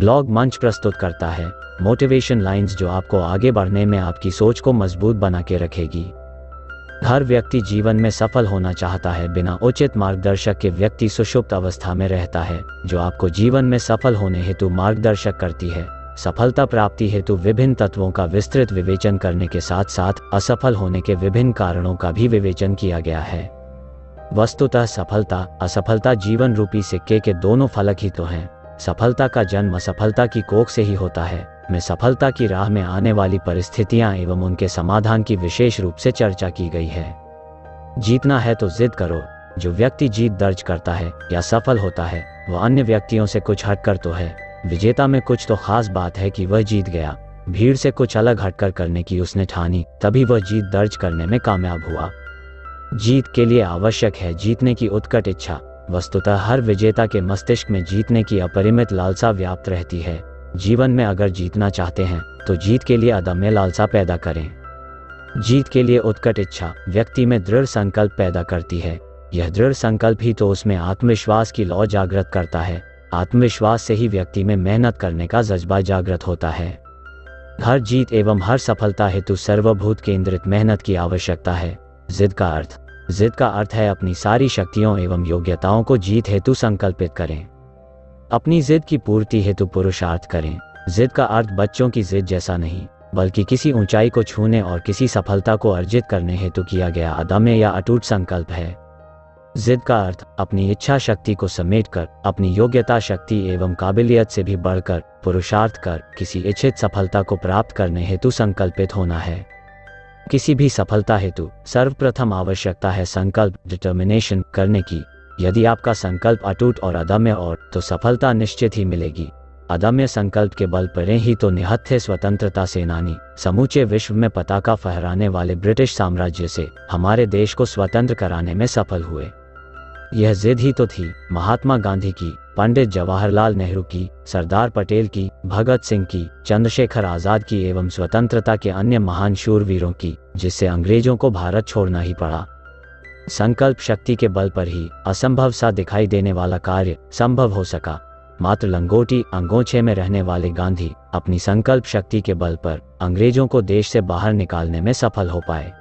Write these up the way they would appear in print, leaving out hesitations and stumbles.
Blog मंच प्रस्तुत करता है मोटिवेशन लाइंस जो आपको आगे बढ़ने में आपकी सोच को मजबूत बना के रखेगी। हर व्यक्ति जीवन में सफल होना चाहता है। बिना उचित मार्गदर्शक के व्यक्ति सुषुप्त अवस्था में रहता है, जो आपको जीवन में सफल होने हेतु मार्गदर्शक करती है। सफलता प्राप्ति हेतु विभिन्न तत्वों का विस्तृत विवेचन करने के साथ साथ असफल होने के विभिन्न कारणों का भी विवेचन किया गया है। वस्तुतः सफलता असफलता जीवन रूपी सिक्के के दोनों फलक ही तो हैं। सफलता का जन्म असफलता की कोख से ही होता है। में सफलता की राह में आने वाली परिस्थितियां एवं उनके समाधान की विशेष रूप से चर्चा की गई है। जीतना है तो जिद करो। जो व्यक्ति जीत दर्ज करता है या सफल होता है वह अन्य व्यक्तियों से कुछ हटकर तो है। विजेता में कुछ तो खास बात है कि वह जीत गया। भीड़ से कुछ अलग हटकर करने की उसने ठानी, तभी वह जीत दर्ज करने में कामयाब हुआ। जीत के लिए आवश्यक है जीतने की उत्कट इच्छा। वस्तुतः हर विजेता के मस्तिष्क में जीतने की अपरिमित लालसा व्याप्त रहती है। जीवन में अगर जीतना चाहते हैं तो जीत के लिए अदम्य लालसा पैदा करें। जीत के लिए उत्कट इच्छा व्यक्ति में दृढ़ संकल्प पैदा करती है। यह दृढ़ संकल्प ही तो उसमें आत्मविश्वास की लौ जागृत करता है। आत्मविश्वास से ही व्यक्ति में मेहनत करने का जज्बा जागृत होता है। हर जीत एवं हर सफलता हेतु सर्वभूत केंद्रित मेहनत की आवश्यकता है। जिद का अर्थ है अपनी सारी शक्तियों एवं योग्यताओं को जीत हेतु संकल्पित करें। अपनी जिद की पूर्ति हेतु पुरुषार्थ करें। जिद का अर्थ बच्चों की जिद जैसा नहीं, बल्कि किसी ऊंचाई को छूने और किसी सफलता को अर्जित करने हेतु किया गया अदम्य या अटूट संकल्प है। जिद का अर्थ अपनी इच्छा शक्ति को समेटकर अपनी योग्यता शक्ति एवं काबिलियत से भी बढ़कर पुरुषार्थ कर किसी इच्छित सफलता को प्राप्त करने हेतु संकल्पित होना है। किसी भी सफलता हेतु सर्वप्रथम आवश्यकता है संकल्प डिटर्मिनेशन करने की। यदि आपका संकल्प अटूट और अदम्य और तो सफलता निश्चित ही मिलेगी। अदम्य संकल्प के बल पर ही तो निहत्थे स्वतंत्रता सेनानी समूचे विश्व में पताका फहराने वाले ब्रिटिश साम्राज्य से हमारे देश को स्वतंत्र कराने में सफल हुए। यह जिद ही तो थी महात्मा गांधी की, पंडित जवाहरलाल नेहरू की, सरदार पटेल की, भगत सिंह की, चंद्रशेखर आजाद की एवं स्वतंत्रता के अन्य महान शूरवीरों की, जिससे अंग्रेजों को भारत छोड़ना ही पड़ा। संकल्प शक्ति के बल पर ही असंभव सा दिखाई देने वाला कार्य संभव हो सका। मात्र लंगोटी अंगोछे में रहने वाले गांधी अपनी संकल्प शक्ति के बल पर अंग्रेजों को देश से बाहर निकालने में सफल हो पाए।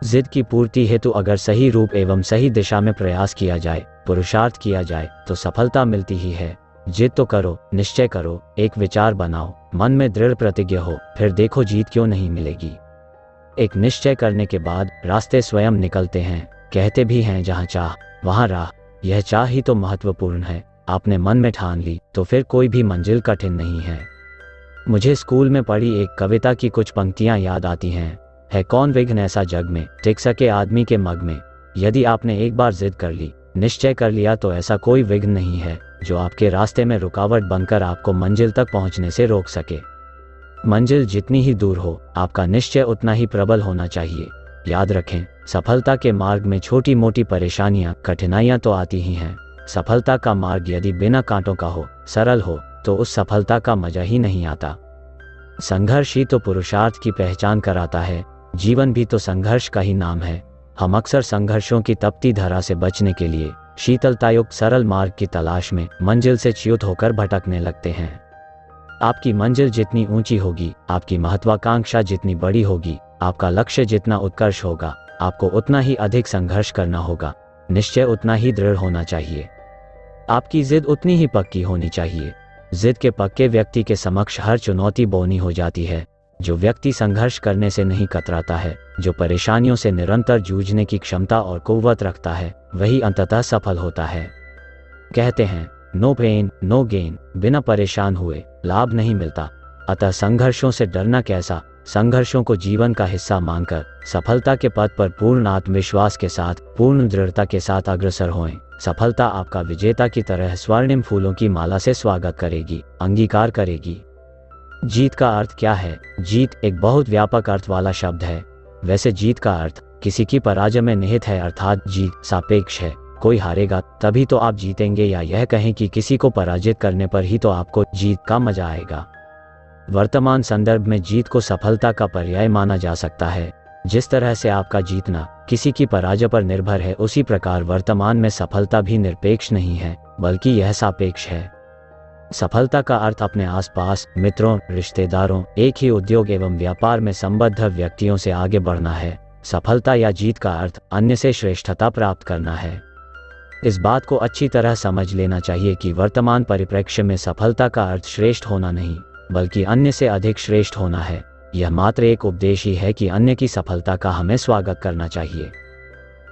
जिद की पूर्ति हेतु अगर सही रूप एवं सही दिशा में प्रयास किया जाए, पुरुषार्थ किया जाए तो सफलता मिलती ही है। जिद तो करो, निश्चय करो, एक विचार बनाओ, मन में दृढ़ प्रतिज्ञा हो, फिर देखो जीत क्यों नहीं मिलेगी। एक निश्चय करने के बाद रास्ते स्वयं निकलते हैं। कहते भी हैं जहाँ चाह वहाँ राह। यह चाह ही तो महत्वपूर्ण है। आपने मन में ठान ली तो फिर कोई भी मंजिल कठिन नहीं है। मुझे स्कूल में पढ़ी एक कविता की कुछ पंक्तियां याद आती हैं। है कौन विघ्न ऐसा जग में, टिक सके आदमी के मग में। यदि आपने एक बार जिद कर ली, निश्चय कर लिया तो ऐसा कोई विघ्न नहीं है जो आपके रास्ते में रुकावट बनकर आपको मंजिल तक पहुंचने से रोक सके। मंजिल जितनी ही दूर हो, आपका निश्चय उतना ही प्रबल होना चाहिए। याद रखें, सफलता के मार्ग में छोटी मोटी परेशानियां, कठिनाइयां तो आती ही हैं। सफलता का मार्ग यदि बिना कांटों का हो, सरल हो, तो उस सफलता का मजा ही नहीं आता। संघर्ष ही तो पुरुषार्थ की पहचान कराता है। जीवन भी तो संघर्ष का ही नाम है। हम अक्सर संघर्षों की तपती धारा से बचने के लिए शीतलतायुक्त सरल मार्ग की तलाश में मंजिल से च्युत होकर भटकने लगते हैं। आपकी मंजिल जितनी ऊंची होगी, आपकी महत्वाकांक्षा जितनी बड़ी होगी, आपका लक्ष्य जितना उत्कर्ष होगा, आपको उतना ही अधिक संघर्ष करना होगा। निश्चय उतना ही दृढ़ होना चाहिए। आपकी जिद उतनी ही पक्की होनी चाहिए। जिद के पक्के व्यक्ति के समक्ष हर चुनौती बौनी हो जाती है। जो व्यक्ति संघर्ष करने से नहीं कतराता है, जो परेशानियों से निरंतर जूझने की क्षमता और कुव्वत रखता है, वही अंततः सफल होता है। कहते हैं नो पेन नो गेन, बिना परेशान हुए लाभ नहीं मिलता। अतः संघर्षों से डरना कैसा, संघर्षों को जीवन का हिस्सा मानकर सफलता के पथ पर पूर्ण आत्मविश्वास के साथ, पूर्ण दृढ़ता के साथ अग्रसर होएं। सफलता आपका विजेता की तरह स्वर्णिम फूलों की माला से स्वागत करेगी, अंगीकार करेगी। जीत का अर्थ क्या है? जीत एक बहुत व्यापक अर्थ वाला शब्द है। वैसे जीत का अर्थ किसी की पराजय में निहित है, अर्थात जीत सापेक्ष है। कोई हारेगा तभी तो आप जीतेंगे, या यह कहें कि किसी को पराजित करने पर ही तो आपको जीत का मजा आएगा। वर्तमान संदर्भ में जीत को सफलता का पर्याय माना जा सकता है। जिस तरह से आपका जीतना किसी की पराजय पर निर्भर है, उसी प्रकार वर्तमान में सफलता भी निरपेक्ष नहीं है, बल्कि यह सापेक्ष है। सफलता का अर्थ अपने आसपास मित्रों, रिश्तेदारों, एक ही उद्योग एवं व्यापार में संबद्ध व्यक्तियों से आगे बढ़ना है। सफलता या जीत का अर्थ अन्य से श्रेष्ठता प्राप्त करना है। इस बात को अच्छी तरह समझ लेना चाहिए कि वर्तमान परिप्रेक्ष्य में सफलता का अर्थ श्रेष्ठ होना नहीं, बल्कि अन्य से अधिक श्रेष्ठ होना है। यह मात्र एक उपदेश ही है कि अन्य की सफलता का हमें स्वागत करना चाहिए।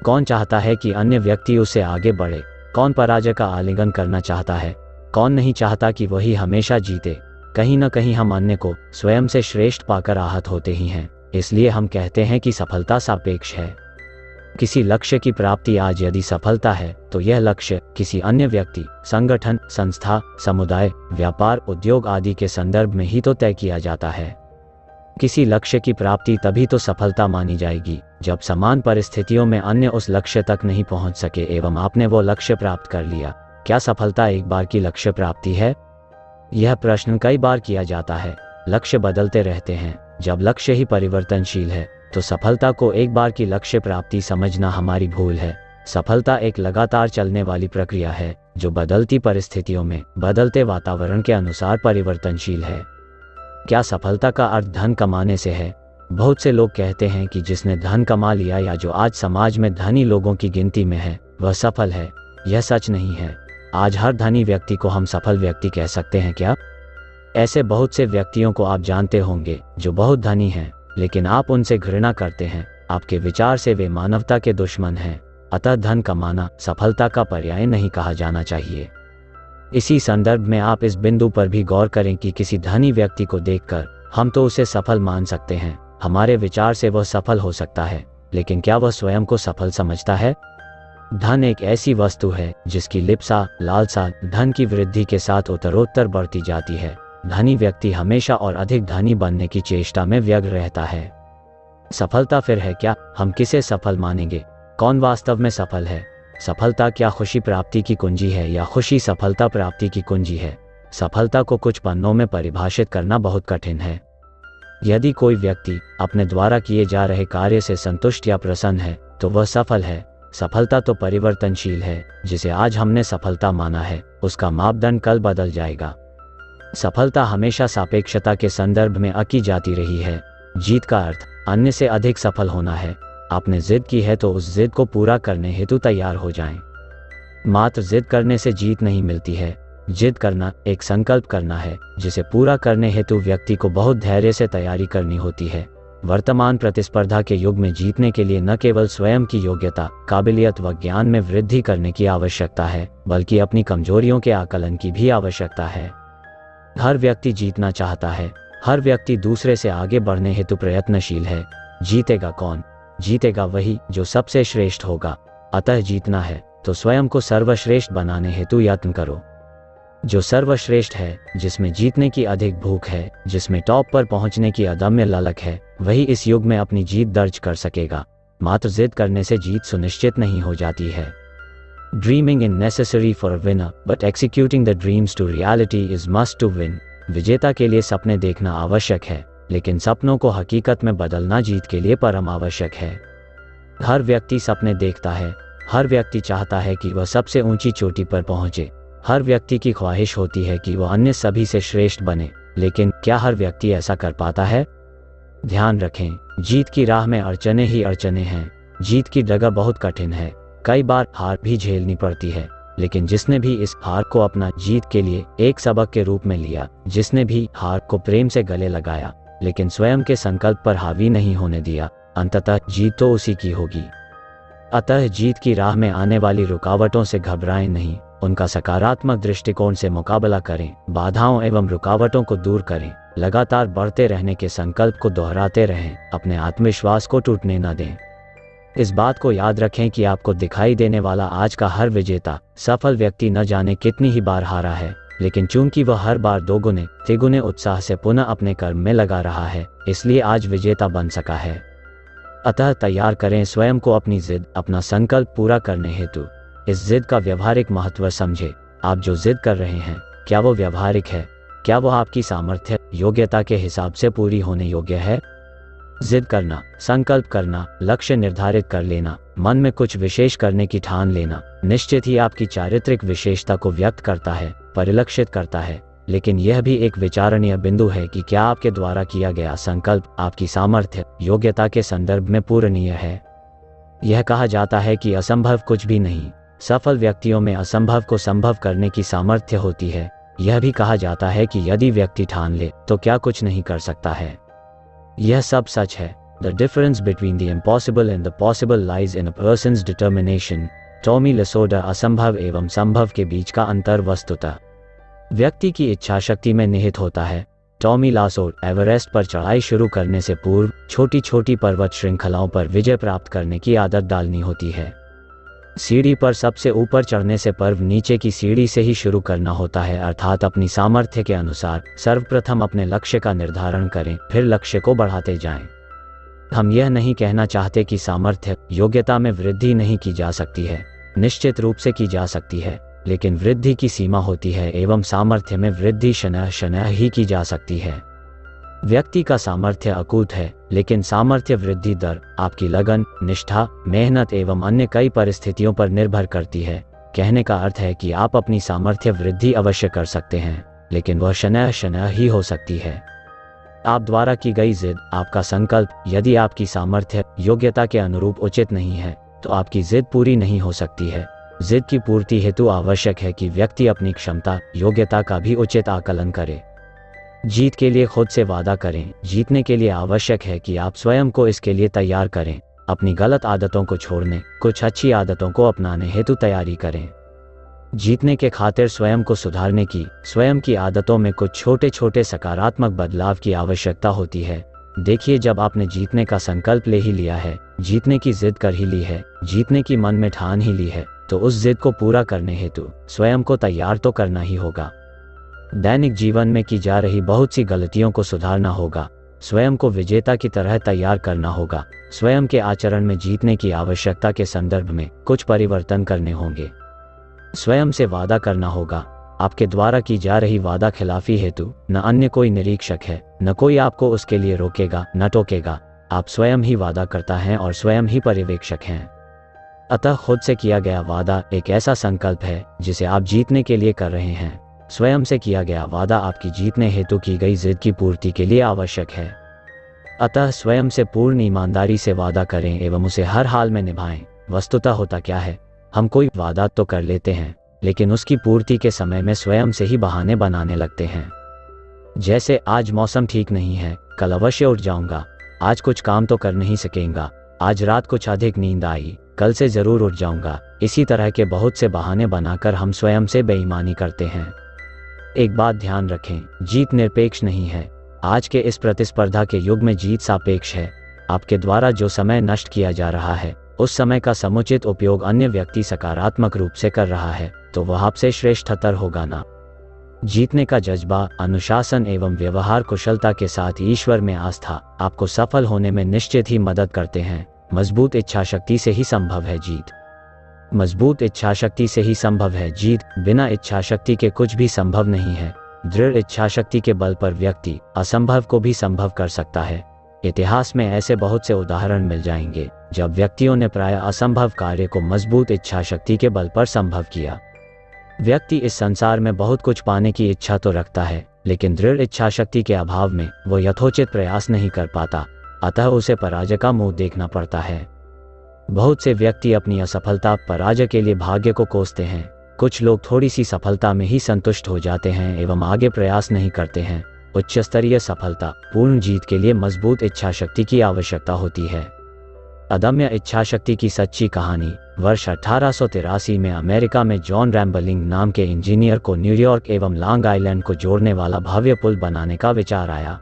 कौन चाहता है कि अन्य व्यक्ति उससे आगे बढ़े? कौन पराजय का आलिंगन करना चाहता है? कौन नहीं चाहता कि वही हमेशा जीते? कहीं न कहीं हम अन्य को स्वयं से श्रेष्ठ पाकर आहत होते ही हैं। इसलिए हम कहते हैं कि सफलता सापेक्ष है। किसी लक्ष्य की प्राप्ति आज यदि सफलता है तो यह लक्ष्य किसी अन्य व्यक्ति, संगठन, संस्था, समुदाय, व्यापार, उद्योग आदि के संदर्भ में ही तो तय किया जाता है। किसी लक्ष्य की प्राप्ति तभी तो सफलता मानी जाएगी जब समान परिस्थितियों में अन्य उस लक्ष्य तक नहीं पहुंच सके एवं आपने वो लक्ष्य प्राप्त कर लिया। क्या सफलता एक बार की लक्ष्य प्राप्ति है? यह प्रश्न कई बार किया जाता है। लक्ष्य बदलते रहते हैं। जब लक्ष्य ही परिवर्तनशील है तो सफलता को एक बार की लक्ष्य प्राप्ति समझना हमारी भूल है। सफलता एक लगातार चलने वाली प्रक्रिया है जो बदलती परिस्थितियों में, बदलते वातावरण के अनुसार परिवर्तनशील है। क्या सफलता का अर्थ धन कमाने से है? बहुत से लोग कहते हैं कि जिसने धन कमा लिया या जो आज समाज में धनी लोगों की गिनती में है वह सफल है। यह सच नहीं है। आज हर धनी व्यक्ति को हम सफल व्यक्ति कह सकते हैं क्या? ऐसे बहुत से व्यक्तियों को आप जानते होंगे जो बहुत धनी हैं, लेकिन आप उनसे घृणा करते हैं। आपके विचार से वे मानवता के दुश्मन हैं। अतः धन कमाना सफलता का पर्याय नहीं कहा जाना चाहिए। इसी संदर्भ में आप इस बिंदु पर भी गौर करें कि किसी धनी व्यक्ति को देखकर हम तो उसे सफल मान सकते हैं। हमारे विचार से वह सफल हो सकता है, लेकिन क्या वह स्वयं को सफल समझता है? धन एक ऐसी वस्तु है जिसकी लिप्सा, लालसा धन की वृद्धि के साथ उत्तरोत्तर बढ़ती जाती है। धनी व्यक्ति हमेशा और अधिक धनी बनने की चेष्टा में व्यग्र रहता है। सफलता फिर है क्या? हम किसे सफल मानेंगे? कौन वास्तव में सफल है? सफलता क्या खुशी प्राप्ति की कुंजी है या खुशी सफलता प्राप्ति की कुंजी है? सफलता को कुछ पन्नों में परिभाषित करना बहुत कठिन है। यदि कोई व्यक्ति अपने द्वारा किए जा रहे कार्य से संतुष्ट या प्रसन्न है तो वह सफल है। सफलता तो परिवर्तनशील है। जिसे आज हमने सफलता माना है उसका मापदंड कल बदल जाएगा। सफलता हमेशा सापेक्षता के संदर्भ में आंकी जाती रही है। जीत का अर्थ अन्य से अधिक सफल होना है। आपने जिद की है तो उस जिद को पूरा करने हेतु तैयार हो जाएं। मात्र जिद करने से जीत नहीं मिलती है। जिद करना एक संकल्प करना है जिसे पूरा करने हेतु व्यक्ति को बहुत धैर्य से तैयारी करनी होती है। वर्तमान प्रतिस्पर्धा के युग में जीतने के लिए न केवल स्वयं की योग्यता, काबिलियत व ज्ञान में वृद्धि करने की आवश्यकता है, बल्कि अपनी कमजोरियों के आकलन की भी आवश्यकता है। हर व्यक्ति जीतना चाहता है। हर व्यक्ति दूसरे से आगे बढ़ने हेतु प्रयत्नशील है। जीतेगा कौन? जीतेगा वही जो सबसे श्रेष्ठ होगा। अतः जीतना है तो स्वयं को सर्वश्रेष्ठ बनाने हेतु यत्न करो। जो सर्वश्रेष्ठ है, जिसमें जीतने की अधिक भूख है, जिसमें टॉप पर पहुंचने की अदम्य ललक है, वही इस युग में अपनी जीत दर्ज कर सकेगा। मात्र जिद करने से जीत सुनिश्चित नहीं हो जाती है। Dreaming is necessary for a winner, but executing the dreams to reality is must to win. विजेता के लिए सपने देखना आवश्यक है, लेकिन सपनों को हकीकत में बदलना जीत के लिए परम आवश्यक है। हर व्यक्ति सपने देखता है। हर व्यक्ति चाहता है कि वह सबसे ऊंची चोटी पर पहुंचे। हर व्यक्ति की ख्वाहिश होती है कि वह अन्य सभी से श्रेष्ठ बने, लेकिन क्या हर व्यक्ति ऐसा कर पाता है? ध्यान रखें, जीत की राह में अड़चने ही अड़चने हैं। जीत की जगह बहुत कठिन है। कई बार हार भी झेलनी पड़ती है, लेकिन जिसने भी इस हार को अपना जीत के लिए एक सबक के रूप में लिया, जिसने भी हार को प्रेम से गले लगाया, लेकिन स्वयं के संकल्प पर हावी नहीं होने दिया, अंततः जीत तो उसी की होगी। अतः जीत की राह में आने वाली रुकावटों से घबराएं नहीं, उनका सकारात्मक दृष्टिकोण से मुकाबला करें। बाधाओं एवं रुकावटों को दूर करें। लगातार बढ़ते रहने के संकल्प को दोहराते रहें। अपने आत्मविश्वास को टूटने न दें। इस बात को याद रखें कि आपको दिखाई देने वाला आज का हर विजेता, सफल व्यक्ति न जाने कितनी ही बार हारा है, लेकिन चूंकि वह हर बार दोगुने तिगुने उत्साह से पुनः अपने कर्म में लगा रहा है, इसलिए आज विजेता बन सका है। अतः तैयार करें स्वयं को अपनी जिद, अपना संकल्प पूरा करने हेतु। इस जिद का व्यवहारिक महत्व समझे। आप जो जिद कर रहे हैं, क्या वो व्यवहारिक है? क्या वो आपकी सामर्थ्य, योग्यता के हिसाब से पूरी होने योग्य है? जिद करना, संकल्प करना, लक्ष्य निर्धारित कर लेना, मन में कुछ विशेष करने की ठान लेना, निश्चित ही आपकी चारित्रिक विशेषता को व्यक्त करता है, परिलक्षित करता है। लेकिन यह भी एक विचारणीय बिंदु है कि क्या आपके द्वारा किया गया संकल्प आपकी सामर्थ्य योग्यता के संदर्भ में पूरणीय है। यह कहा जाता है कि असंभव कुछ भी नहीं। सफल व्यक्तियों में असंभव को संभव करने की सामर्थ्य होती है। यह भी कहा जाता है कि यदि व्यक्ति ठान ले तो क्या कुछ नहीं कर सकता है। यह सब सच है। The difference between the impossible and the possible lies in a person's determination. Tommy Lasorda. असंभव एवं संभव के बीच का अंतर वस्तुतः व्यक्ति की इच्छा शक्ति में निहित होता है। टॉमी लासोड। एवरेस्ट पर चढ़ाई शुरू करने से पूर्व छोटी छोटी पर्वत श्रृंखलाओं पर विजय प्राप्त करने की आदत डालनी होती है। सीढ़ी पर सबसे ऊपर चढ़ने से पूर्व नीचे की सीढ़ी से ही शुरू करना होता है, अर्थात अपनी सामर्थ्य के अनुसार सर्वप्रथम अपने लक्ष्य का निर्धारण करें, फिर लक्ष्य को बढ़ाते जाएं। हम यह नहीं कहना चाहते कि सामर्थ्य योग्यता में वृद्धि नहीं की जा सकती है। निश्चित रूप से की जा सकती है, लेकिन वृद्धि की सीमा होती है एवं सामर्थ्य में वृद्धि शनः शनः ही की जा सकती है। व्यक्ति का सामर्थ्य अकूत है, लेकिन सामर्थ्य वृद्धि दर आपकी लगन, निष्ठा, मेहनत एवं अन्य कई परिस्थितियों पर निर्भर करती है। कहने का अर्थ है कि आप अपनी सामर्थ्य वृद्धि अवश्य कर सकते हैं, लेकिन वह शनः शनः ही हो सकती है। आप द्वारा की गई जिद, आपका संकल्प, यदि आपकी सामर्थ्य योग्यता के अनुरूप उचित नहीं है तो आपकी जिद पूरी नहीं हो सकती है। जिद की पूर्ति हेतु आवश्यक है कि व्यक्ति अपनी क्षमता योग्यता का भी उचित आकलन करे। जीत के लिए खुद से वादा करें। जीतने के लिए आवश्यक है कि आप स्वयं को इसके लिए तैयार करें। अपनी गलत आदतों को छोड़ने, कुछ अच्छी आदतों को अपनाने हेतु तैयारी करें। जीतने के खातिर स्वयं को सुधारने की, स्वयं की आदतों में कुछ छोटे छोटे सकारात्मक बदलाव की आवश्यकता होती है। देखिए, जब आपने जीतने का संकल्प ले ही लिया है, जीतने की जिद कर ही ली है, जीतने की मन में ठान ही ली है, तो उस जिद को पूरा करने हेतु स्वयं को तैयार तो करना ही होगा। दैनिक जीवन में की जा रही बहुत सी गलतियों को सुधारना होगा। स्वयं को विजेता की तरह तैयार करना होगा। स्वयं के आचरण में जीतने की आवश्यकता के संदर्भ में कुछ परिवर्तन करने होंगे। स्वयं से वादा करना होगा। आपके द्वारा की जा रही वादा खिलाफी हेतु न अन्य कोई निरीक्षक है, न कोई आपको उसके लिए रोकेगा, न टोकेगा। आप स्वयं ही वादा करता हैं और स्वयं ही पर्यवेक्षक हैं। अतः खुद से किया गया वादा एक ऐसा संकल्प है जिसे आप जीतने के लिए कर रहे हैं। स्वयं से किया गया वादा आपकी जीतने हेतु की गई जिद की पूर्ति के लिए आवश्यक है। अतः स्वयं से पूर्ण ईमानदारी से वादा करें एवं उसे हर हाल में निभाएं। वस्तुतः होता क्या है, हम कोई वादा तो कर लेते हैं, लेकिन उसकी पूर्ति के समय में स्वयं से ही बहाने बनाने लगते हैं। जैसे आज मौसम ठीक नहीं है, कल अवश्य उठ जाऊंगा, आज कुछ काम तो कर नहीं सकेंगा, आज रात कुछ अधिक नींद आई, कल से जरूर उठ जाऊंगा। इसी तरह के बहुत से बहाने बनाकर हम स्वयं से बेईमानी करते हैं। एक बात ध्यान रखें, जीत निरपेक्ष नहीं है। आज के इस प्रतिस्पर्धा के युग में जीत सापेक्ष है। आपके द्वारा जो समय नष्ट किया जा रहा है, उस समय का समुचित उपयोग अन्य व्यक्ति सकारात्मक रूप से कर रहा है तो वह आपसे श्रेष्ठतर होगा ना। जीतने का जज्बा, अनुशासन एवं व्यवहार कुशलता के साथ ईश्वर में आस्था आपको सफल होने में निश्चित ही मदद करते हैं। मजबूत इच्छा शक्ति से ही संभव है जीत। मजबूत इच्छा शक्ति से ही संभव है जीत। बिना इच्छा शक्ति के कुछ भी संभव नहीं है। दृढ़ इच्छा शक्ति के बल पर व्यक्ति असंभव को भी संभव कर सकता है। इतिहास में ऐसे बहुत से उदाहरण मिल जाएंगे जब व्यक्तियों ने प्रायः असंभव कार्य को मजबूत इच्छा शक्ति के बल पर संभव किया। व्यक्ति इस संसार में बहुत कुछ पाने की इच्छा तो रखता है, लेकिन दृढ़ इच्छा शक्ति के अभाव में वो यथोचित प्रयास नहीं कर पाता, अतः उसे पराजय का मुंह देखना पड़ता है। बहुत से व्यक्ति अपनी असफलता, पराजय के लिए भाग्य को कोसते हैं। कुछ लोग थोड़ी सी सफलता में ही संतुष्ट हो जाते हैं एवं आगे प्रयास नहीं करते हैं। उच्च स्तरीय सफलता, पूर्ण जीत के लिए मजबूत इच्छा शक्ति की आवश्यकता होती है। अदम्य इच्छा शक्ति की सच्ची कहानी। वर्ष 1883 में अमेरिका में जॉन रैम्बलिंग नाम के इंजीनियर को न्यूयॉर्क एवं लॉन्ग आइलैंड को जोड़ने वाला भव्य पुल बनाने का विचार आया।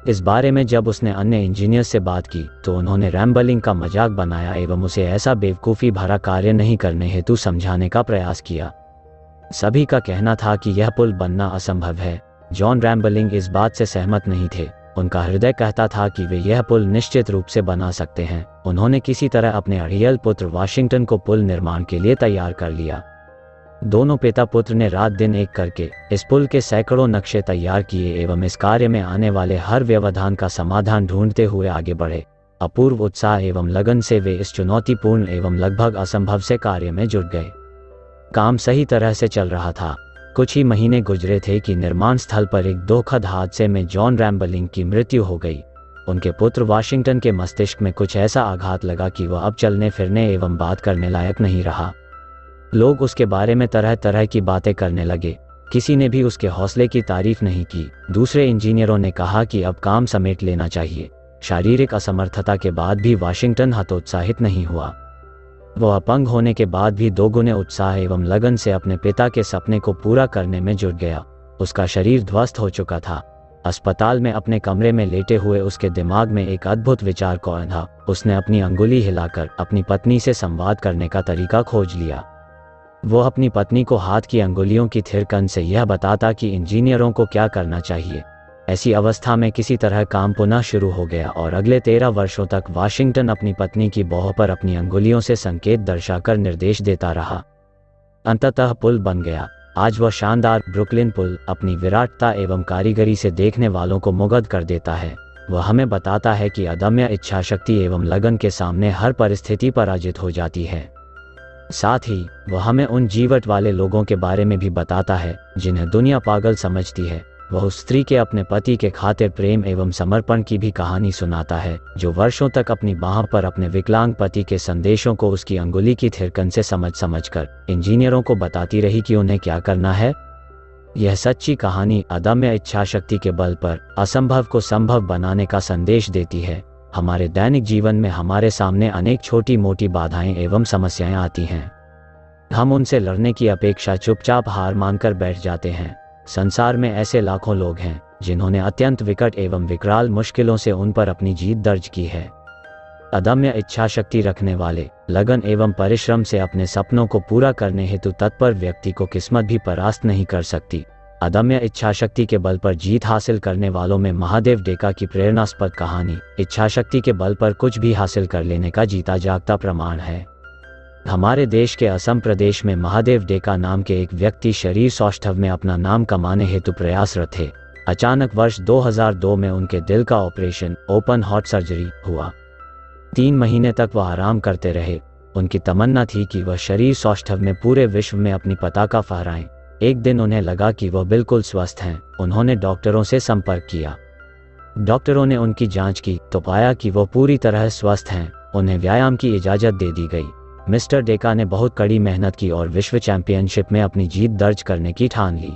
इस बारे में जब उसने अन्य इंजीनियर से बात की तो उन्होंने रैम्बलिंग का मजाक बनाया एवं उसे ऐसा बेवकूफ़ी भरा कार्य नहीं करने हेतु समझाने का प्रयास किया। सभी का कहना था कि यह पुल बनना असंभव है। जॉन रैम्बलिंग इस बात से सहमत नहीं थे। उनका हृदय कहता था कि वे यह पुल निश्चित रूप से बना सकते हैं। उन्होंने किसी तरह अपने अड़ियल पुत्र वाशिंगटन को पुल निर्माण के लिए तैयार कर लिया। दोनों पिता पुत्र ने रात दिन एक करके इस पुल के सैकड़ों नक्शे तैयार किए एवं इस कार्य में आने वाले हर व्यवधान का समाधान ढूंढते हुए आगे बढ़े। अपूर्व उत्साह एवं लगन से वे इस चुनौतीपूर्ण एवं लगभग असंभव से कार्य में जुट गए। काम सही तरह से चल रहा था। कुछ ही महीने गुजरे थे कि निर्माण स्थल पर एक दुखद हादसे में जॉन रैम्बलिंग की मृत्यु हो गई। उनके पुत्र वाशिंगटन के मस्तिष्क में कुछ ऐसा आघात लगा कि वह अब चलने फिरने एवं बात करने लायक नहीं रहा। लोग उसके बारे में तरह तरह की बातें करने लगे। किसी ने भी उसके हौसले की तारीफ नहीं की। दूसरे इंजीनियरों ने कहा कि अब काम समेट लेना चाहिए। शारीरिक असमर्थता के बाद भी वाशिंगटन हतोत्साहित नहीं हुआ। वह अपंग होने के बाद भी दोगुने उत्साह एवं लगन से अपने पिता के सपने को पूरा करने में जुट गया। उसका शरीर ध्वस्त हो चुका था। अस्पताल में अपने कमरे में लेटे हुए उसके दिमाग में एक अद्भुत विचार कौन था। उसने अपनी अंगुली हिलाकर अपनी पत्नी से संवाद करने का तरीका खोज लिया। वो अपनी पत्नी को हाथ की अंगुलियों की थिरकन से यह बताता कि इंजीनियरों को क्या करना चाहिए। ऐसी अवस्था में किसी तरह काम पुनः शुरू हो गया और अगले 13 वर्षों तक वाशिंगटन अपनी पत्नी की बाहों पर अपनी अंगुलियों से संकेत दर्शाकर निर्देश देता रहा। अंततः पुल बन गया। आज वह शानदार ब्रुकलिन पुल अपनी विराटता एवं कारीगरी से देखने वालों को मुग्ध कर देता है। वह हमें बताता है कि अदम्य इच्छाशक्ति एवं लगन के सामने हर परिस्थिति पराजित हो जाती है। साथ ही वह हमें उन जीवट वाले लोगों के बारे में भी बताता है जिन्हें दुनिया पागल समझती है। वह उस स्त्री के अपने पति के खातिर प्रेम एवं समर्पण की भी कहानी सुनाता है जो वर्षों तक अपनी बाह पर अपने विकलांग पति के संदेशों को उसकी अंगुली की थिरकन से समझकर इंजीनियरों को बताती रही कि उन्हें क्या करना है। यह सच्ची कहानी अदम्य इच्छाशक्ति के बल पर असंभव को संभव बनाने का संदेश देती है। हमारे दैनिक जीवन में हमारे सामने अनेक छोटी मोटी बाधाएं एवं समस्याएं आती हैं। हम उनसे लड़ने की अपेक्षा चुपचाप हार मानकर बैठ जाते हैं। संसार में ऐसे लाखों लोग हैं जिन्होंने अत्यंत विकट एवं विकराल मुश्किलों से उन पर अपनी जीत दर्ज की है। अदम्य इच्छाशक्ति रखने वाले, लगन एवं परिश्रम से अपने सपनों को पूरा करने हेतु तत्पर व्यक्ति को किस्मत भी परास्त नहीं कर सकती। अदम्य इच्छाशक्ति के बल पर जीत हासिल करने वालों में महादेव डेका की प्रेरणास्पद कहानी इच्छाशक्ति के बल पर कुछ भी हासिल कर लेने का जीता जागता प्रमाण है। हमारे देश के असम प्रदेश में महादेव डेका नाम के एक व्यक्ति शरीर सौष्ठव में अपना नाम कमाने हेतु प्रयासरत थे। अचानक वर्ष 2002 में उनके दिल का ऑपरेशन ओपन हार्ट सर्जरी हुआ। 3 महीने तक वह आराम करते रहे। उनकी तमन्ना थी कि वह शरीर सौष्ठव में पूरे विश्व में अपनी पताका फहराएं। एक दिन उन्हें लगा कि वह बिल्कुल स्वस्थ हैं। उन्होंने डॉक्टरों से संपर्क किया। डॉक्टरों ने उनकी जांच की तो पाया कि वह पूरी तरह स्वस्थ हैं। उन्हें व्यायाम की इजाज़त दे दी गई। मिस्टर डेका ने बहुत कड़ी मेहनत की और विश्व चैंपियनशिप में अपनी जीत दर्ज करने की ठान ली।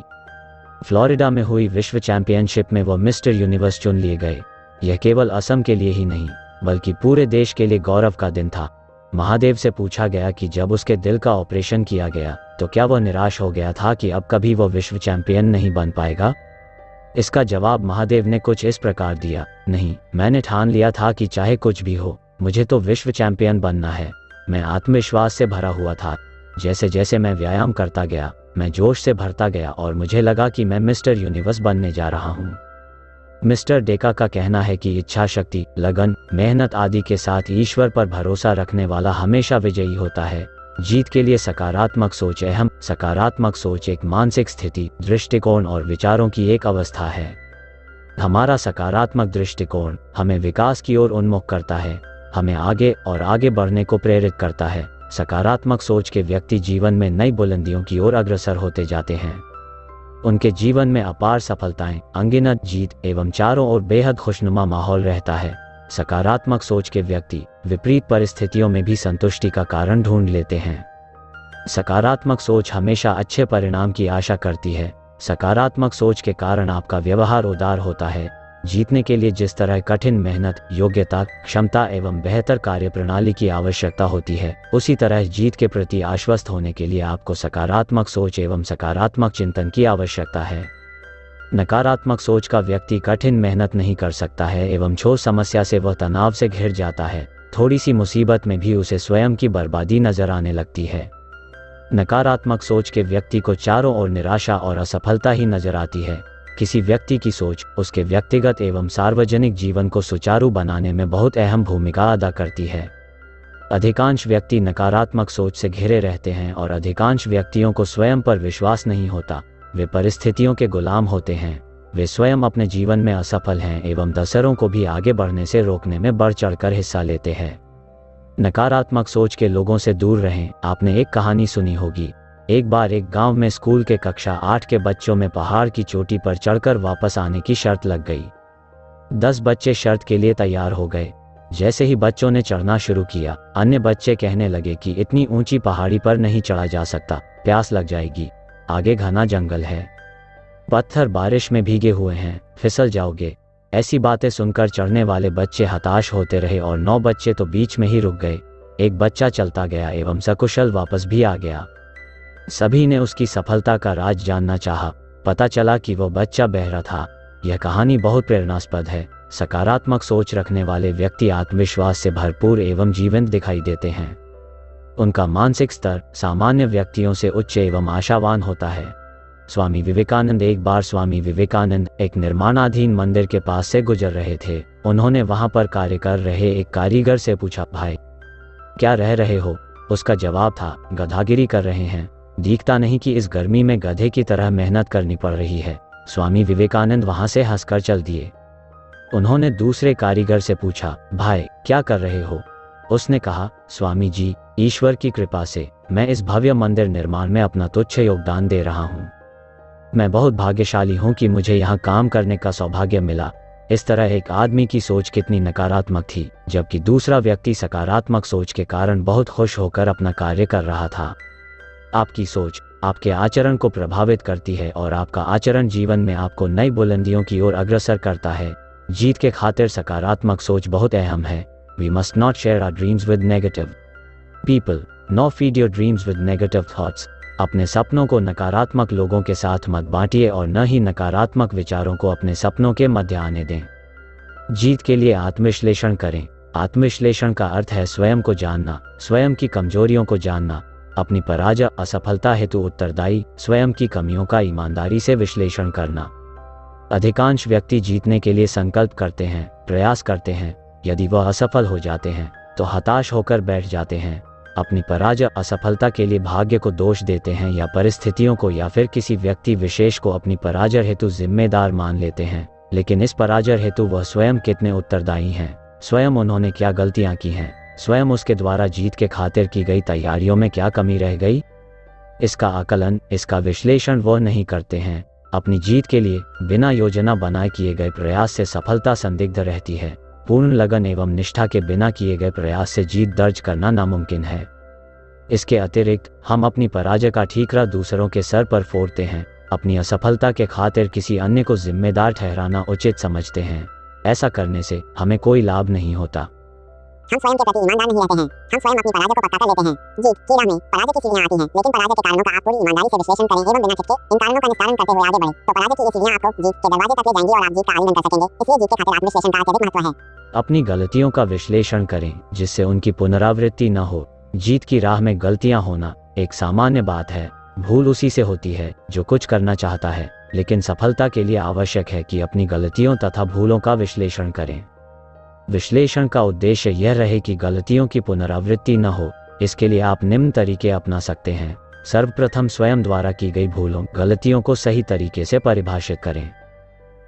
फ्लोरिडा में हुई विश्व चैंपियनशिप में वह मिस्टर यूनिवर्स चुन लिए गए। यह केवल असम के लिए ही नहीं बल्कि पूरे देश के लिए गौरव का दिन था। महादेव से पूछा गया कि जब उसके दिल का ऑपरेशन किया गया तो क्या वह निराश हो गया था कि अब कभी वह विश्व चैंपियन नहीं बन पाएगा। इसका जवाब महादेव ने कुछ इस प्रकार दिया, नहीं, मैंने ठान लिया था कि चाहे कुछ भी हो मुझे तो विश्व चैंपियन बनना है। मैं आत्मविश्वास से भरा हुआ था। जैसे जैसे मैं व्यायाम करता गया मैं जोश से भरता गया और मुझे लगा कि मैं मिस्टर यूनिवर्स बनने जा रहा हूँ। मिस्टर डेका का कहना है कि इच्छा शक्ति, लगन, मेहनत आदि के साथ ईश्वर पर भरोसा रखने वाला हमेशा विजयी होता है। जीत के लिए सकारात्मक सोच अहम। सकारात्मक सोच एक मानसिक स्थिति, दृष्टिकोण और विचारों की एक अवस्था है। हमारा सकारात्मक दृष्टिकोण हमें विकास की ओर उन्मुख करता है, हमें आगे और आगे बढ़ने को प्रेरित करता है। सकारात्मक सोच के व्यक्ति जीवन में नई बुलंदियों की ओर अग्रसर होते जाते हैं। उनके जीवन में अपार सफलताएं, अनगिनत जीत एवं चारों ओर बेहद खुशनुमा माहौल रहता है। सकारात्मक सोच के व्यक्ति विपरीत परिस्थितियों में भी संतुष्टि का कारण ढूंढ लेते हैं। सकारात्मक सोच हमेशा अच्छे परिणाम की आशा करती है। सकारात्मक सोच के कारण आपका व्यवहार उदार होता है। जीतने के लिए जिस तरह कठिन मेहनत, योग्यता, क्षमता एवं बेहतर कार्यप्रणाली की आवश्यकता होती है, उसी तरह जीत के प्रति आश्वस्त होने के लिए आपको सकारात्मक सोच एवं सकारात्मक चिंतन की आवश्यकता है। नकारात्मक सोच का व्यक्ति कठिन मेहनत नहीं कर सकता है एवं छोटी समस्या से वह तनाव से घिर जाता है। थोड़ी सी मुसीबत में भी उसे स्वयं की बर्बादी नजर आने लगती है। नकारात्मक सोच के व्यक्ति को चारों ओर निराशा और असफलता ही नजर आती है। किसी व्यक्ति की सोच उसके व्यक्तिगत एवं सार्वजनिक जीवन को सुचारू बनाने में बहुत अहम भूमिका अदा करती है। अधिकांश व्यक्ति नकारात्मक सोच से घिरे रहते हैं और अधिकांश व्यक्तियों को स्वयं पर विश्वास नहीं होता। वे परिस्थितियों के गुलाम होते हैं। वे स्वयं अपने जीवन में असफल हैं एवं दूसरों को भी आगे बढ़ने से रोकने में बढ़ चढ़कर हिस्सा लेते हैं। नकारात्मक सोच के लोगों से दूर रहें। आपने एक कहानी सुनी होगी, एक बार एक गांव में स्कूल के कक्षा 8 के बच्चों में पहाड़ की चोटी पर चढ़कर वापस आने की शर्त लग गई। 10 बच्चे शर्त के लिए तैयार हो गए। जैसे ही बच्चों ने चढ़ना शुरू किया, अन्य बच्चे कहने लगे कि इतनी ऊंची पहाड़ी पर नहीं चढ़ा जा सकता, प्यास लग जाएगी, आगे घना जंगल है, पत्थर बारिश में भीगे हुए हैं, फिसल जाओगे। ऐसी बातें सुनकर चढ़ने वाले बच्चे हताश होते रहे और 9 बच्चे तो बीच में ही रुक गए। एक बच्चा चलता गया एवं सकुशल वापस भी आ गया। सभी ने उसकी सफलता का राज जानना चाहा। पता चला कि वह बच्चा बहरा था। यह कहानी बहुत प्रेरणास्पद है। सकारात्मक सोच रखने वाले व्यक्ति आत्मविश्वास से भरपूर एवं जीवंत दिखाई देते हैं। उनका मानसिक स्तर सामान्य व्यक्तियों से उच्च एवं आशावान होता है। स्वामी विवेकानंद एक बार स्वामी विवेकानंद एक निर्माणाधीन मंदिर के पास से गुजर रहे थे। उन्होंने वहां पर कार्य कर रहे एक कारीगर से पूछा, भाई क्या रह रहे हो? उसका जवाब था, गधागिरी कर रहे हैं। दिखता नहीं कि इस गर्मी में गधे की तरह मेहनत करनी पड़ रही है। स्वामी विवेकानंद वहां से हंसकर चल दिए। उन्होंने दूसरे कारीगर से पूछा, भाई क्या कर रहे हो? उसने कहा, स्वामी जी, ईश्वर की कृपा से मैं इस भव्य मंदिर निर्माण में अपना तुच्छ योगदान दे रहा हूँ। मैं बहुत भाग्यशाली हूँ कि मुझे यहाँ काम करने का सौभाग्य मिला। इस तरह एक आदमी की सोच कितनी नकारात्मक थी, जबकि दूसरा व्यक्ति सकारात्मक सोच के कारण बहुत खुश होकर अपना कार्य कर रहा था। आपकी सोच आपके आचरण को प्रभावित करती है और आपका आचरण जीवन में आपको नई बुलंदियों की ओर अग्रसर करता है। जीत के खातिर सकारात्मक सोच बहुत अहम है। We must not share our dreams with negative people, nor feed your dreams with negative thoughts. अपने सपनों को नकारात्मक लोगों के साथ मत बांटिए और न ही नकारात्मक विचारों को अपने सपनों के मध्य आने दें। जीत के लिए आत्मविश्लेषण करें। आत्मविश्लेषण का अर्थ है स्वयं को जानना, स्वयं की कमजोरियों को जानना, अपनी पराजय असफलता हेतु उत्तरदायी स्वयं की कमियों का ईमानदारी से विश्लेषण करना। अधिकांश व्यक्ति जीतने के लिए संकल्प करते हैं, प्रयास करते हैं। यदि वह असफल हो जाते हैं तो हताश होकर बैठ जाते हैं। अपनी पराजय असफलता के लिए भाग्य को दोष देते हैं या परिस्थितियों को या फिर किसी व्यक्ति विशेष को अपनी पराजय हेतु जिम्मेदार मान लेते हैं। लेकिन इस पराजय हेतु वह स्वयं कितने उत्तरदायी हैं? स्वयं उन्होंने क्या गलतियां की हैं? स्वयं उसके द्वारा जीत के खातिर की गई तैयारियों में क्या कमी रह गई? इसका आकलन, इसका विश्लेषण वह नहीं करते हैं। अपनी जीत के लिए बिना योजना बनाए किए गए प्रयास से सफलता संदिग्ध रहती है। पूर्ण लगन एवं निष्ठा के बिना किए गए प्रयास से जीत दर्ज करना नामुमकिन है। इसके अतिरिक्त हम अपनी पराजय का ठीकरा दूसरों के सर पर फोड़ते हैं। अपनी असफलता के खातिर किसी अन्य को जिम्मेदार ठहराना उचित समझते हैं। ऐसा करने से हमें कोई लाभ नहीं होता। हम स्वयं के प्रति ईमानदार नहीं रहते हैं। हम स्वयं अपनी पराजय को पक्का कर लेते हैं। जीत की राह में पराजय की सीढ़ियां आती हैं, लेकिन पराजय के कारणों का आप पूरी ईमानदारी से विश्लेषण करें एवं बिना झिझके इन कारणों का निस्तारण करते हुए आगे बढ़ें, तो पराजय की ये सीढ़ियां आपको जीत के दरवाजे तक ले जाएंगी और आप जीत का आलिंगन कर सकेंगे। इसलिए जीत के खातिर आत्मविश्लेषण का अत्यधिक महत्व है। अपनी गलतियों का विश्लेषण करें जिससे उनकी पुनरावृत्ति न हो। जीत की राह में गलतियां होना एक सामान्य बात है। भूल उसी से होती है जो कुछ करना चाहता है, लेकिन सफलता के लिए आवश्यक है कि अपनी गलतियों तथा भूलों का विश्लेषण करें। विश्लेषण का उद्देश्य यह रहे कि गलतियों की पुनरावृत्ति न हो। इसके लिए आप निम्न तरीके अपना सकते हैं। सर्वप्रथम स्वयं द्वारा की गई भूलों, गलतियों को सही तरीके से परिभाषित करें।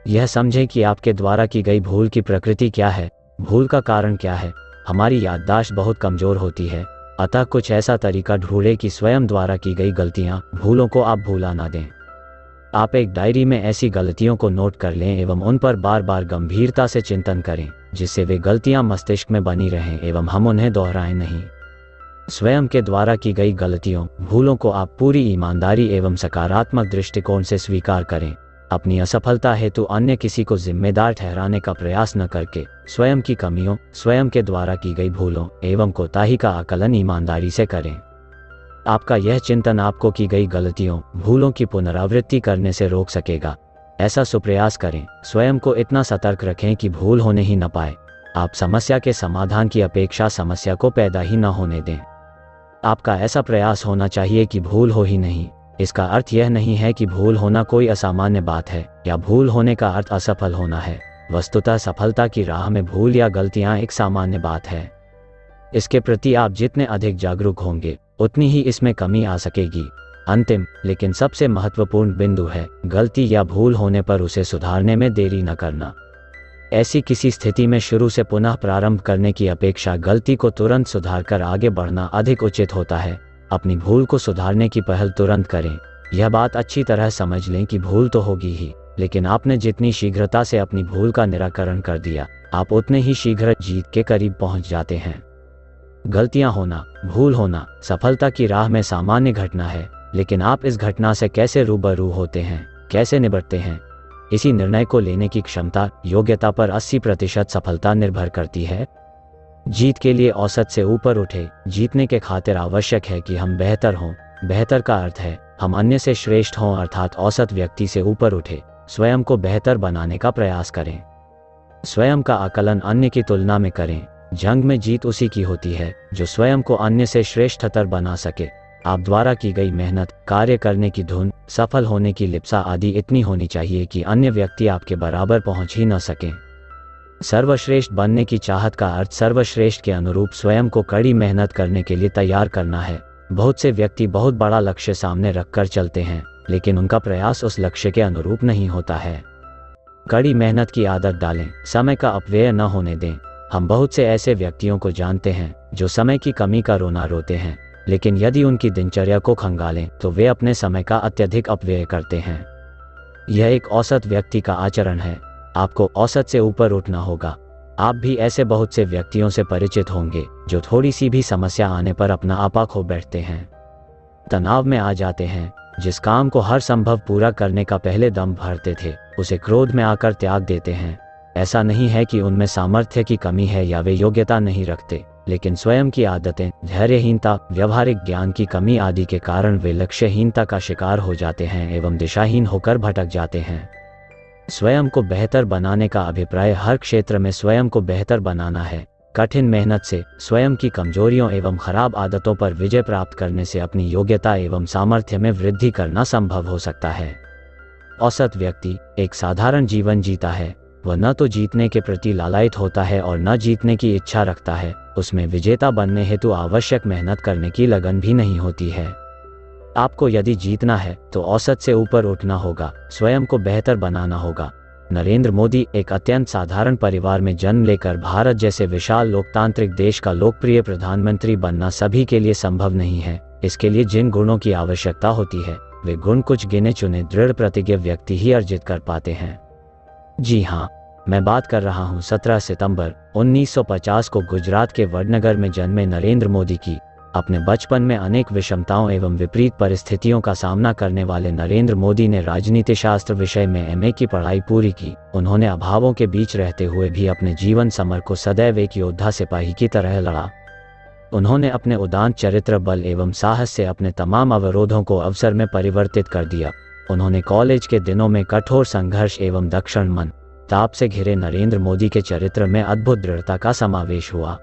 यह समझें कि आपके द्वारा की गई भूल की प्रकृति क्या है, भूल का कारण क्या है। हमारी याददाश्त बहुत कमजोर होती है, अतः कुछ ऐसा तरीका ढूंढें कि स्वयं द्वारा की गई गलतियां, भूलों को आप भूला ना दें। आप एक डायरी में ऐसी गलतियों को नोट कर लें एवं उन पर बार बार गंभीरता से चिंतन करें, जिससे वे गलतियां मस्तिष्क में बनी रहें एवं हम उन्हें दोहराएं नहीं। स्वयं के द्वारा की गई गलतियों, भूलों को आप पूरी ईमानदारी एवं सकारात्मक दृष्टिकोण से स्वीकार करें। अपनी असफलता हेतु अन्य किसी को जिम्मेदार ठहराने का प्रयास न करके स्वयं की कमियों, स्वयं के द्वारा की गई भूलों एवं कोताही का आकलन ईमानदारी से करें। आपका यह चिंतन आपको की गई गलतियों, भूलों की पुनरावृत्ति करने से रोक सकेगा। ऐसा सुप्रयास करें। स्वयं को इतना सतर्क रखें कि भूल होने ही न पाए। आप समस्या के समाधान की अपेक्षा समस्या को पैदा ही न होने दें। आपका ऐसा प्रयास होना चाहिए कि भूल हो ही नहीं। इसका अर्थ यह नहीं है कि भूल होना कोई असामान्य बात है या भूल होने का अर्थ असफल होना है। वस्तुतः सफलता की राह में भूल या गलतियां एक सामान्य बात है। इसके प्रति आप जितने अधिक जागरूक होंगे उतनी ही इसमें कमी आ सकेगी। अंतिम लेकिन सबसे महत्वपूर्ण बिंदु है, गलती या भूल होने पर उसे सुधारने में देरी न करना। ऐसी किसी स्थिति में शुरू से पुनः प्रारंभ करने की अपेक्षा गलती को तुरंत सुधारकर आगे बढ़ना अधिक उचित होता है। अपनी भूल को सुधारने की पहल तुरंत करें। यह बात अच्छी तरह समझ लें कि भूल तो होगी ही, लेकिन आपने जितनी शीघ्रता से अपनी भूल का निराकरण कर दिया, आप उतने ही शीघ्र जीत के करीब पहुंच जाते हैं। गलतियां होना, भूल होना सफलता की राह में सामान्य घटना है, लेकिन आप इस घटना से कैसे रूबरू होते हैं, कैसे निपटते हैं, इसी निर्णय को लेने की क्षमता, योग्यता पर 80% सफलता निर्भर करती है। जीत के लिए औसत से ऊपर उठे। जीतने के खातिर आवश्यक है कि हम बेहतर हों। बेहतर का अर्थ है हम अन्य से श्रेष्ठ हों, अर्थात औसत व्यक्ति से ऊपर उठे, स्वयं को बेहतर बनाने का प्रयास करें। स्वयं का आकलन अन्य की तुलना में करें। जंग में जीत उसी की होती है जो स्वयं को अन्य से श्रेष्ठतर बना सके। आप द्वारा की गई मेहनत, कार्य करने की धुन, सफल होने की लिप्सा आदि इतनी होनी चाहिए कि अन्य व्यक्ति आपके बराबर पहुंच ही न सकें। सर्वश्रेष्ठ बनने की चाहत का अर्थ सर्वश्रेष्ठ के अनुरूप स्वयं को कड़ी मेहनत करने के लिए तैयार करना है। बहुत से व्यक्ति बहुत बड़ा लक्ष्य सामने रखकर चलते हैं, लेकिन उनका प्रयास उस लक्ष्य के अनुरूप नहीं होता है। कड़ी मेहनत की आदत डालें, समय का अपव्यय न होने दें। हम बहुत से ऐसे व्यक्तियों को जानते हैं जो समय की कमी का रोना रोते हैं, लेकिन यदि उनकी दिनचर्या को खंगालें तो वे अपने समय का अत्यधिक अपव्यय करते हैं। यह एक औसत व्यक्ति का आचरण है। आपको औसत से ऊपर उठना होगा। आप भी ऐसे बहुत से व्यक्तियों से परिचित होंगे जो थोड़ी सी भी समस्या आने पर अपना आपा खो बैठते हैं, तनाव में आ जाते हैं। जिस काम को हर संभव पूरा करने का पहले दम भरते थे, उसे क्रोध में आकर त्याग देते हैं। ऐसा नहीं है कि उनमें सामर्थ्य की कमी है या वे योग्यता नहीं रखते, लेकिन स्वयं की आदतें, धैर्यहीनता, व्यवहारिक ज्ञान की कमी आदि के कारण वे लक्ष्यहीनता का शिकार हो जाते हैं एवं दिशाहीन होकर भटक जाते हैं। स्वयं को बेहतर बनाने का अभिप्राय हर क्षेत्र में स्वयं को बेहतर बनाना है। कठिन मेहनत से, स्वयं की कमजोरियों एवं खराब आदतों पर विजय प्राप्त करने से अपनी योग्यता एवं सामर्थ्य में वृद्धि करना संभव हो सकता है। औसत व्यक्ति एक साधारण जीवन जीता है। वह न तो जीतने के प्रति लालायित होता है और न जीतने की इच्छा रखता है। उसमें विजेता बनने हेतु आवश्यक मेहनत करने की लगन भी नहीं होती है। आपको यदि जीतना है तो औसत से ऊपर उठना होगा, स्वयं को बेहतर बनाना होगा। नरेंद्र मोदी एक अत्यंत साधारण परिवार में जन्म लेकर भारत जैसे विशाल लोकतांत्रिक देश का लोकप्रिय प्रधानमंत्री बनना सभी के लिए संभव नहीं है। इसके लिए जिन गुणों की आवश्यकता होती है, वे गुण कुछ गिने चुने दृढ़ प्रतिज्ञ व्यक्ति ही अर्जित कर पाते हैं। जी हाँ, मैं बात कर रहा हूँ 17 सितंबर 1950 को गुजरात के वडनगर में जन्मे नरेंद्र मोदी की। अपने बचपन में अनेक विषमताओं एवं विपरीत परिस्थितियों का सामना करने वाले नरेंद्र मोदी ने राजनीति शास्त्र विषय में एमए की पढ़ाई पूरी की। उन्होंने अभावों के बीच रहते हुए भी अपने जीवन समर को सदैव एक योद्धा सिपाही की तरह लड़ा। उन्होंने अपने उदात्त चरित्र, बल एवं साहस से अपने तमाम अवरोधों को अवसर में परिवर्तित कर दिया। उन्होंने कॉलेज के दिनों में कठोर संघर्ष एवं दक्षिण मन ताप से घिरे नरेंद्र मोदी के चरित्र में अद्भुत दृढ़ता का समावेश हुआ।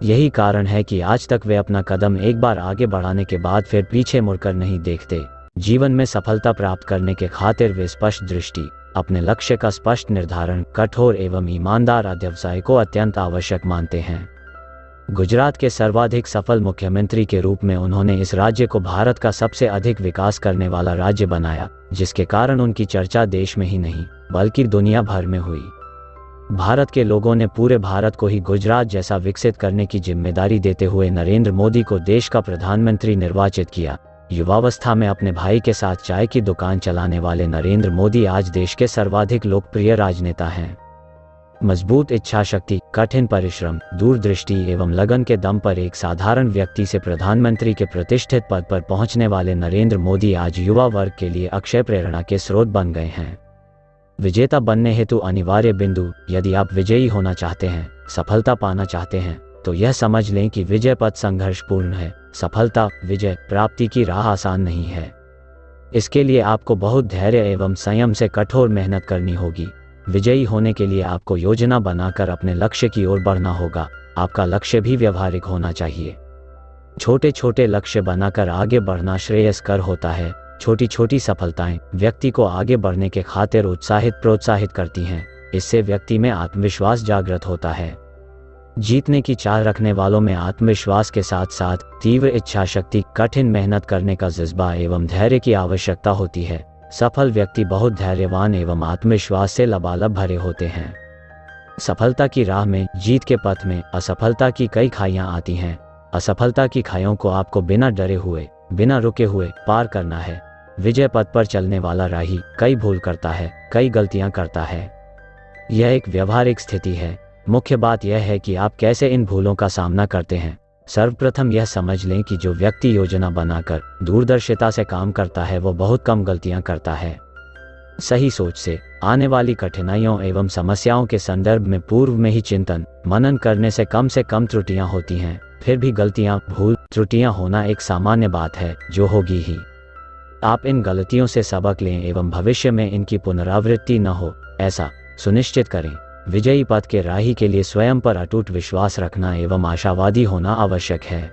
यही कारण है कि आज तक वे अपना कदम एक बार आगे बढ़ाने के बाद फिर पीछे मुड़कर नहीं देखते। जीवन में सफलता प्राप्त करने के खातिर वे स्पष्ट दृष्टि, अपने लक्ष्य का स्पष्ट निर्धारण, कठोर एवं ईमानदार अध्यवसाय को अत्यंत आवश्यक मानते हैं। गुजरात के सर्वाधिक सफल मुख्यमंत्री के रूप में उन्होंने इस राज्य को भारत का सबसे अधिक विकास करने वाला राज्य बनाया, जिसके कारण उनकी चर्चा देश में ही नहीं बल्कि दुनिया भर में हुई। भारत के लोगों ने पूरे भारत को ही गुजरात जैसा विकसित करने की जिम्मेदारी देते हुए नरेंद्र मोदी को देश का प्रधानमंत्री निर्वाचित किया। युवावस्था में अपने भाई के साथ चाय की दुकान चलाने वाले नरेंद्र मोदी आज देश के सर्वाधिक लोकप्रिय राजनेता हैं। मजबूत इच्छाशक्ति, कठिन परिश्रम, दूरदृष्टि एवं लगन के दम पर एक साधारण व्यक्ति से प्रधानमंत्री के प्रतिष्ठित पद पर पहुंचने वाले नरेंद्र मोदी आज युवा वर्ग के लिए अक्षय प्रेरणा के स्रोत बन गए हैं। विजेता बनने हेतु अनिवार्य बिंदु, यदि आप विजयी होना चाहते हैं, सफलता पाना चाहते हैं, तो यह समझ लें कि विजय पथ संघर्षपूर्ण है। सफलता, विजय प्राप्ति की राह आसान नहीं है। इसके लिए आपको बहुत धैर्य एवं संयम से कठोर मेहनत करनी होगी। विजयी होने के लिए आपको योजना बनाकर अपने लक्ष्य की ओर बढ़ना होगा। आपका लक्ष्य भी व्यवहारिक होना चाहिए। छोटे छोटे लक्ष्य बनाकर आगे बढ़ना श्रेयस्कर होता है। छोटी छोटी सफलताएं व्यक्ति को आगे बढ़ने के खातिर प्रोत्साहित करती हैं। इससे व्यक्ति में आत्मविश्वास जागृत होता है। जीतने की चाह रखने वालों में आत्मविश्वास के साथ साथ तीव्र इच्छाशक्ति, कठिन मेहनत करने का जज्बा एवं धैर्य की आवश्यकता होती है। सफल व्यक्ति बहुत धैर्यवान एवं आत्मविश्वास से लबालब भरे होते हैं। सफलता की राह में, जीत के पथ में असफलता की कई खाइयां आती हैं। असफलता की खाइयों को आपको बिना डरे हुए, बिना रुके हुए पार करना है। विजय पथ पर चलने वाला राही कई भूल करता है, कई गलतियां करता है। यह एक व्यवहारिक स्थिति है। मुख्य बात यह है कि आप कैसे इन भूलों का सामना करते हैं। सर्वप्रथम यह समझ लें कि जो व्यक्ति योजना बनाकर दूरदर्शिता से काम करता है वो बहुत कम गलतियां करता है। सही सोच से आने वाली कठिनाइयों एवं समस्याओं के संदर्भ में पूर्व में ही चिंतन मनन करने से कम त्रुटियां होती हैं। फिर भी गलतियां, भूल, त्रुटियां होना एक सामान्य बात है जो होगी ही। आप इन गलतियों से सबक लें एवं भविष्य में इनकी पुनरावृत्ति न हो, ऐसा सुनिश्चित करें। विजयी पथ के राही के लिए स्वयं पर अटूट विश्वास रखना एवं आशावादी होना आवश्यक है।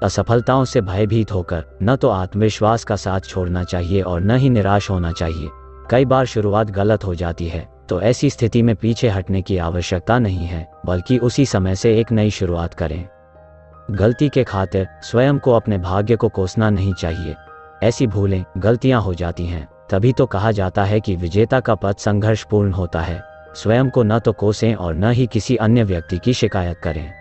असफलताओं से भयभीत होकर न तो आत्मविश्वास का साथ छोड़ना चाहिए और न ही निराश होना चाहिए। कई बार शुरुआत गलत हो जाती है तो ऐसी स्थिति में पीछे हटने की आवश्यकता नहीं है, बल्कि उसी समय से एक नई शुरुआत करें। गलती के खातिर स्वयं को अपने भाग्य को कोसना नहीं चाहिए। ऐसी भूलें, गलतियां हो जाती हैं तभी तो कहा जाता है कि विजेता का पथ संघर्षपूर्ण होता है। स्वयं को न तो कोसें और न ही किसी अन्य व्यक्ति की शिकायत करें।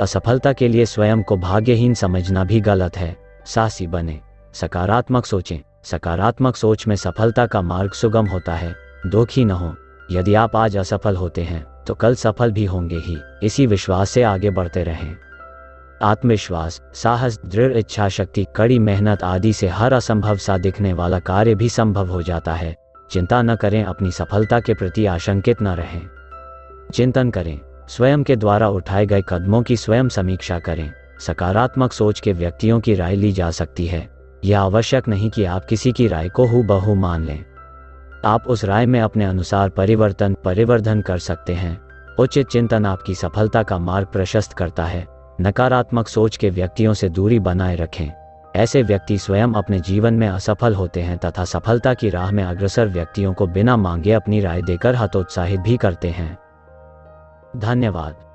असफलता के लिए स्वयं को भाग्यहीन समझना भी गलत है। साहसी बने, सकारात्मक सोचें। सकारात्मक सोच में सफलता का मार्ग सुगम होता है। दुखी न हो। यदि आप आज असफल होते हैं तो कल सफल भी होंगे ही। इसी विश्वास से आगे बढ़ते रहें। आत्मविश्वास, साहस, दृढ़ इच्छा शक्ति, कड़ी मेहनत आदि से हर असंभव सा दिखने वाला कार्य भी संभव हो जाता है। चिंता न करें, अपनी सफलता के प्रति आशंकित न रहें। चिंतन करें, स्वयं के द्वारा उठाए गए कदमों की स्वयं समीक्षा करें। सकारात्मक सोच के व्यक्तियों की राय ली जा सकती है। यह आवश्यक नहीं कि आप किसी की राय को हूबहू मान लें। आप उस राय में अपने अनुसार परिवर्धन कर सकते हैं। उचित चिंतन आपकी सफलता का मार्ग प्रशस्त करता है। नकारात्मक सोच के व्यक्तियों से दूरी बनाए रखें। ऐसे व्यक्ति स्वयं अपने जीवन में असफल होते हैं तथा सफलता की राह में अग्रसर व्यक्तियों को बिना मांगे अपनी राय देकर हतोत्साहित भी करते हैं। धन्यवाद।